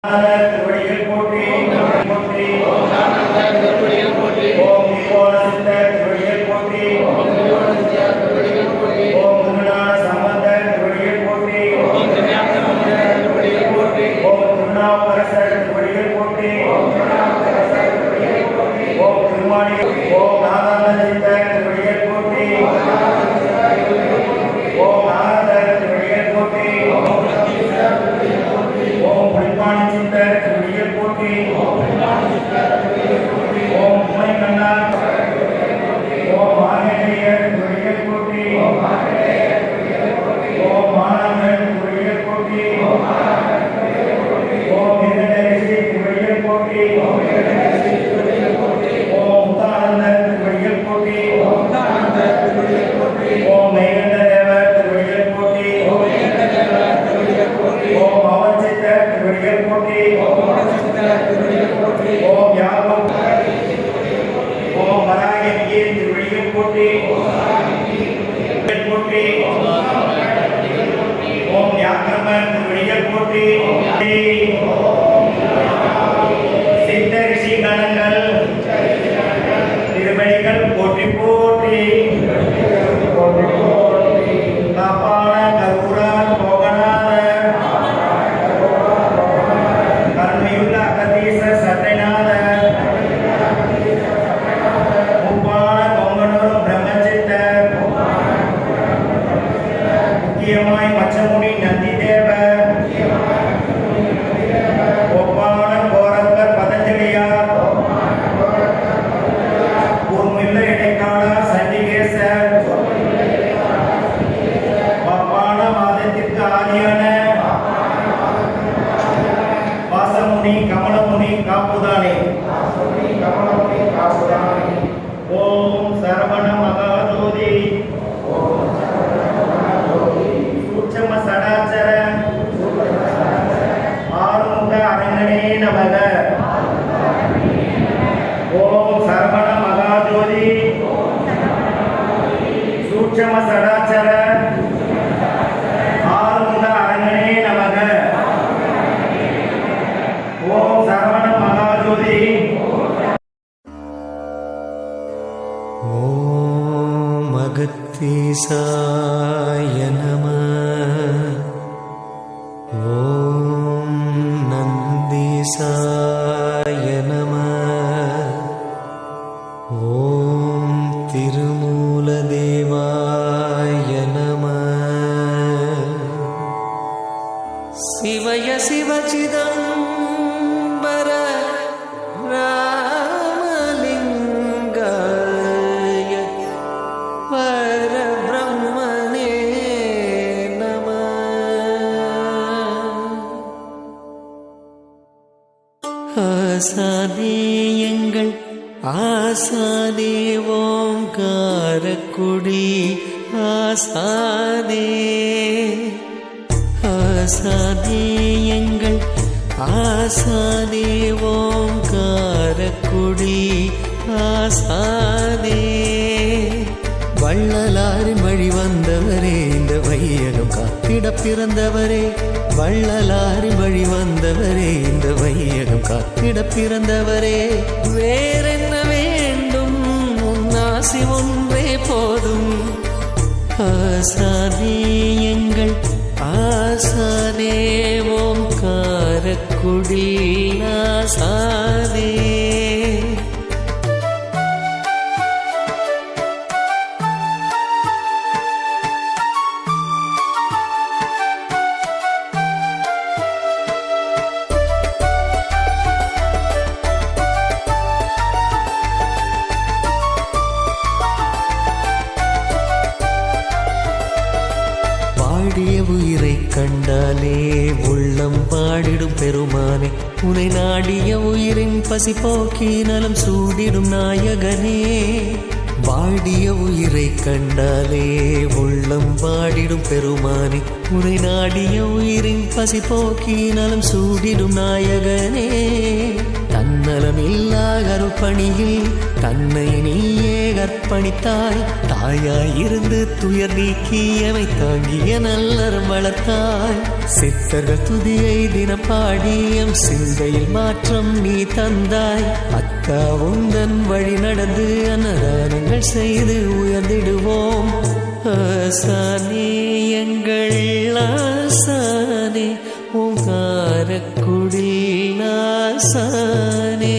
திருவடிகள் போற்றி போற்றி. ஓம் திருவடிகள் போற்றி. ஓம் நிகோண சித்தர் திருவடிகள் போற்றி. ஓம் நிகோண சித்தர் திருவடிகள் போற்றி. ஓம் திருஞான சம்பந்தர் திருவடிகள் போற்றி. ஓம் திருஞான சம்பந்தர் திருவடிகள் போற்றி. ஓம் திருநாவுக்கரசர் திருவடிகள் போற்றி. ஓம் திருநாவுக்கரசர் திருவடிகள் போற்றி. ஓம் திருமாலி. ஓம் நாராயண சித்தர் திருவடிகள் போற்றி. ஓம் நாரதர் திருவடிகள் போற்றி. ஓம் புலிப்பாணி சித்தர் திருவடிகள் போற்றி. ஓம் உமை கண்ணார். ஓம் மார்கழேயர் திருவடிகள் போற்றி. ஓம் மாணவர்கள் திருவடிகள் போற்றி. ஓம் இரண்டரிசி திருவடிகள் போற்றி. ஓம் முத்தானந்தர் திருவடிகள் போற்றி. ஓம் மேகண்ட தேவர் திருவடிகள் போற்றி. ஓம் அவன் சித்தர் திருவடிகள் போற்றி. ஓம் யாகம். ஓம் வராகியே திருவடிகள் போற்றி. போற்றி. ஓம் யாக்கிரமன் திருவடிகள் போற்றி. சித்த ரிஷி கணங்கள் திருவடிகள் போற்றி போற்றி. காப்பான கருரான் போகநாத கருணையுள்ள அகதீச சட்டைநாத முப்பான கொங்கனூரும் பிரம்மச்சித்தர் முக்கியமாய் மச்சமுனி நந்தி தேவர் ஒப்பான கோரக்கர் பதஞ்சலியார் கூர்முள்ள இடைக்கால சண்டிகேசர் ஒப்பான வாதத்திற்கு ஆதியான வாசமுனி கமலமுனி காப்புதானே. ஓம் சரவண மகாஜோதி. சூட்சம சடாச்சர ஆறுமுக அரங்கனே நமக. ஓம் சரவண மகாஜோதி. சூட்சம சடாச்சர ஆறுமுக அரங்கனே நமக. ஓம் சரவண மகாஜோதி. ஓம் அகத்தீசாய நம. ஓம் நந்தீசாய நம. ஓம் திருமூலதேவாய நம. சிவய சிவசிதம்பர ராமலிங்காய பரபிரம்மனே நம. ஆசாதே எங்கள் ஆசாதே ஓங்காரக்குடி ஆசாதே. ஆசாதே எங்கள் ஆசாதே ஓங்காரக்குடி ஆசாதே. வள்ளலாரின் வழி வந்தவரே, இந்த வையகம் காத்திட பிறந்தவரே. வள்ளலாரின் வழி வந்தவரே, இந்த வையகம் காத்திட பிறந்தவரே. வேறென்ன வேண்டும், உன்னாசி ஒன்றே போதும். ஆசாதே எங்கள் ஆசாதே ஓங்காரக்குடி ஆசாதே. வாடிய உயிரை கண்டாலே உள்ளம் பாடிடும் பெருமானே. உனை நாடிய உயிரின் பசி போக்கி நலம் சூடிடும் நாயகனே. வாடிய உயிரை கண்டாலே உள்ளம் பாடிடும் பெருமானே. உனை நாடிய உயிரின் பசி போக்கி நலம் சூடிடும் நாயகனே. தன் தன்னலமில்லா அருள்பணியில் தன்னை நீயே அர்ப்பணித்தாய். தாயாயிருந்து துயர் நீக்கியவை தாங்கிய நல்லர் வளர்த்தாய். சித்தர்கள் துதியை தினம் பாடியம் சிந்தையில் மாற்றம் நீ தந்தாய். அத்தா உந்தன் வழி நடந்து அன்னதானங்கள் செய்து உயர்ந்திடுவோம். ஆசானே எங்கள் ஆசானே ஓங்காரக்குடில் ஆசானே.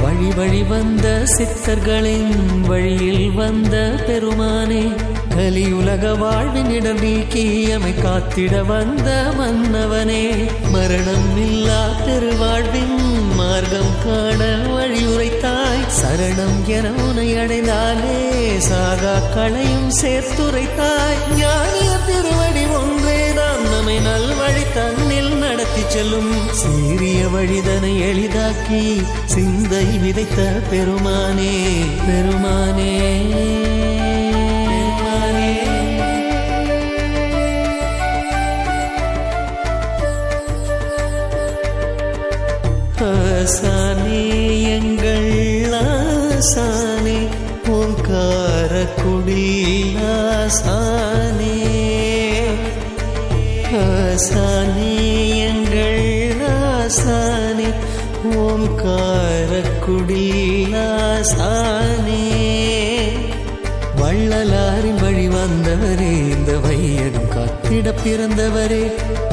வழி வழி வந்த சித்தர்களின் வழியில் வந்த பெருமானே, கலியுலக வாழ்வின் இடம் நீக்கியமை காத்திட வந்த மன்னவனே, மரணம் இல்லா பெருவாழ்வின் மார்க்கம் காண வழியுரைத்தாய். சரணம் என உனை அடைந்தாலே சாகா களையும் சேர்த்துரைத்தாய். ஞானிய திருவடி ஒன்றேதான் நம்மை நல்வழி தன்னில் நடத்தி செல்லும். சீரிய வழிதனை எளிதாக்கி சிந்தை விதைத்த பெருமானே பெருமானே. ஆசானே எங்கள் ஆசானே ஓங்காரக்குடில் ஆசானே. ஆசானே எங்கள் ஆசானே ஓங்காரக்குடில் ஆசானே. வள்ளலாரின் வழி வந்தவரே, இந்த வையகம் காத்திட பிறந்தவரே.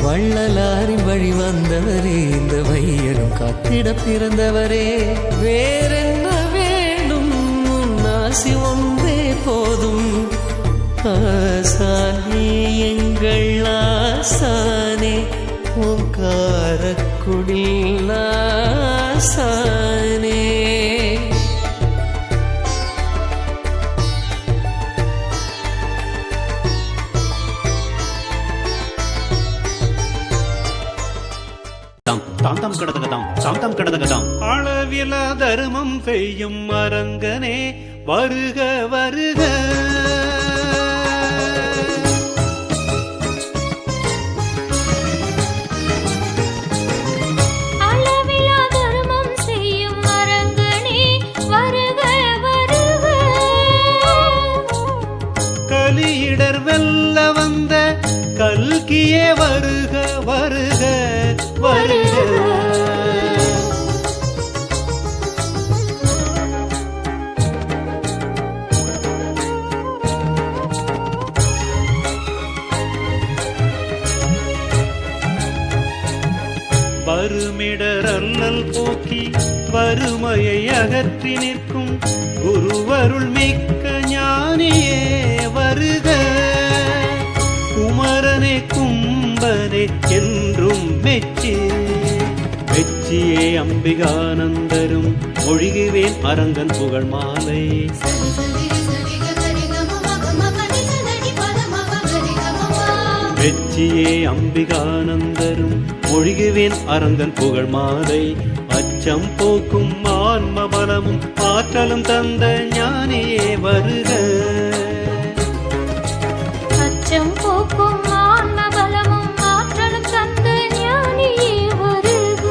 வள்ளலாரின் வழி வந்தவரே, இந்த வையகம் காத்திட பிறந்தவரே. வேறென்ன வேண்டும், ஆசி ஒன்றே போதும். ஆசானே எங்கள் ஆசானே ஓங்காரக்குடில் ஆசானே. தாந்தம் கடதகதாம் சாந்தம் கடதகதாம். அளவில தர்மம் செய்யும் அரங்கனே வருக வருக. அளவிலா தர்மம் செய்யும் அரங்கனே வருக வருக. கலியிடர் வெல்ல வந்த கல்கியே வருக வருக வருக. வறுமிடர் அல்லல் போக்கி வறுமையை அகற்றி நிற்கும் குருவருள் மிக்க ஞானியே வருக. குமரனே கும்பனே என்றும் மெச்சி மெச்சியே அம்பிகானந்தரும் ஒழுகுவேன் அரங்கன் புகழ் மாலை. மெச்சியே அம்பிகானந்தரும் ஒழுகுவேன் அரங்கன் புகழ் மாலை. அச்சம் போக்கும் ஆன்ம பலமும் ஆற்றலும் தந்த ஞானியே வருக. அச்சம் போக்கும் ஆன்ம பலமும் ஆற்றலும் தந்த ஞானியே வருக.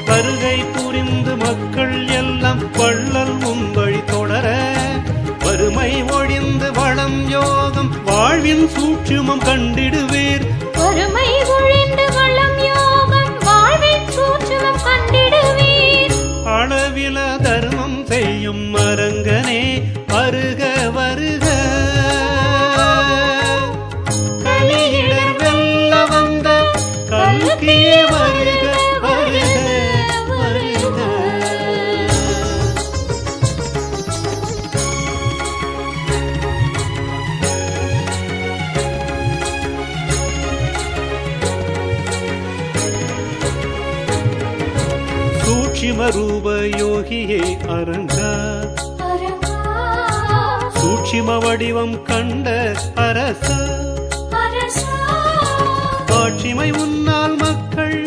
வருகை புரிந்து மக்கள் எல்லாம் வள்ளல் உம்பழி தொடர வறுமை ஒழிந்து வளம் யோகம் வாழ்வின் சூட்சுமம் கண்டிடுவீர். வறுமை ஒழிந்து வளம் யோகம் வாழ்வின் சூட்சுமம் கண்டிடுவீர். அளவில தர்மம் செய்யும் அரங்கனே வருக வருக. கலியிடர் வெல்ல வந்த கல்கியே வருக வருக வருக. சிவரூப யோகியே அரங்கா அரங்கா சூட்சிம வடிவம் கண்ட அரசா அரசா காட்சிமை உன்னால் மக்கள்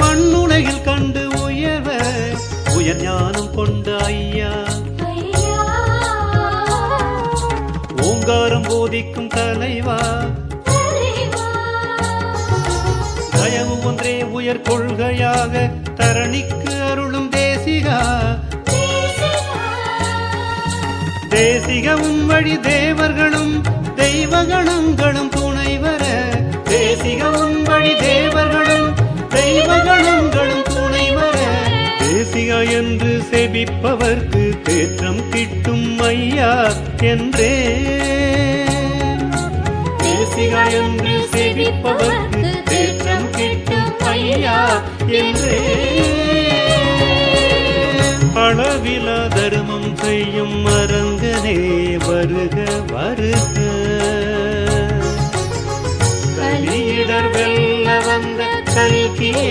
மண்ணுலகில் கண்டு உயர் ஞானம் கொண்ட ஐயா ஐயா ஓங்காரம் போதிக்கும் தலைவா தலைவா தயவு ஒன்றே உயர் கொள்கையாக தரணிக்கு அருளும் தேசிகா தேசிகவும் வழி தேவர்களும் தெய்வகணங்களும் துணை வர தேசிகவும் வழி தேவர்களும் தெய்வகணங்களும் துணை வர தேசிகா என்று செபிப்பவர்க்கு தேற்றம் கிட்டும் ஐயா என்றே தேசிகா என்று செபிப்பவர்க்கு தேற்றம் கிட்டும் ஐயா என்றே அளவில தர்மம் செய்யும் அரங்கனே வருக வருக கலியிடர் வெல்ல வந்த கல்கியே